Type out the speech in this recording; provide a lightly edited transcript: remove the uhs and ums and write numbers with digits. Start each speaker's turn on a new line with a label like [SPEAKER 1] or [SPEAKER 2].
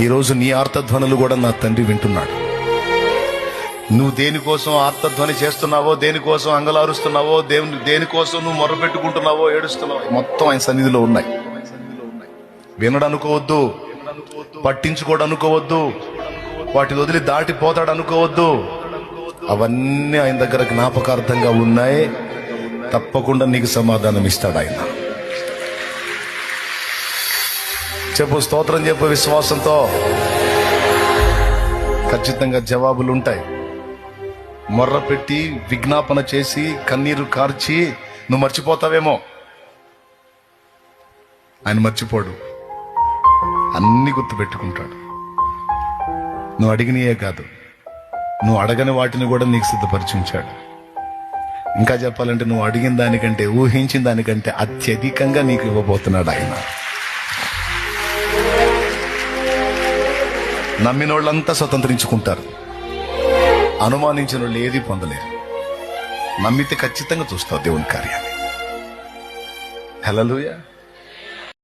[SPEAKER 1] ఈరోజు నీ ఆర్తధ్వనులు కూడా నా తండ్రి వింటున్నాడు. నువ్వు దేనికోసం ఆర్తధ్వని చేస్తున్నావో, దేనికోసం అంగలారుస్తున్నావో, దేనికోసం నువ్వు మొర్రపెట్టుకుంటున్నావో, ఏడుస్తున్నావో, మొత్తం ఆయన సన్నిధిలో ఉన్నాయి. వినడు అనుకోవద్దు, పట్టించుకోడు అనుకోవద్దు, వాటిని వదిలి దాటిపోతాడు అనుకోవద్దు. అవన్నీ ఆయన దగ్గర జ్ఞాపకార్థంగా ఉన్నాయి. తప్పకుండా నీకు సమాధానం ఇస్తాడు ఆయన. చెప్పు, స్తోత్రం చెప్పు విశ్వాసంతో. ఖచ్చితంగా జవాబులు ఉంటాయి. మొర్ర పెట్టి విజ్ఞాపన చేసి కన్నీరు కార్చి నువ్వు మర్చిపోతావేమో, ఆయన మర్చిపోడు. అన్ని గుర్తు పెట్టుకుంటాడు. నువ్వు అడిగినయే కాదు, నువ్వు అడగని వాటిని కూడా నీకు సిద్ధపరిచి ఉంచాడు. ఇంకా చెప్పాలంటే నువ్వు అడిగిన దానికంటే, ఊహించిన దానికంటే అత్యధికంగా నీకు ఇవ్వబోతున్నాడు ఆయన. నమ్మిన వాళ్ళంతా స్వతంత్రించుకుంటారు, అనుమానించిన వాళ్ళు ఏది పొందలేరు. నమ్మితే ఖచ్చితంగా చూస్తావు దేవుని కార్యాన్ని. హల్లెలూయా.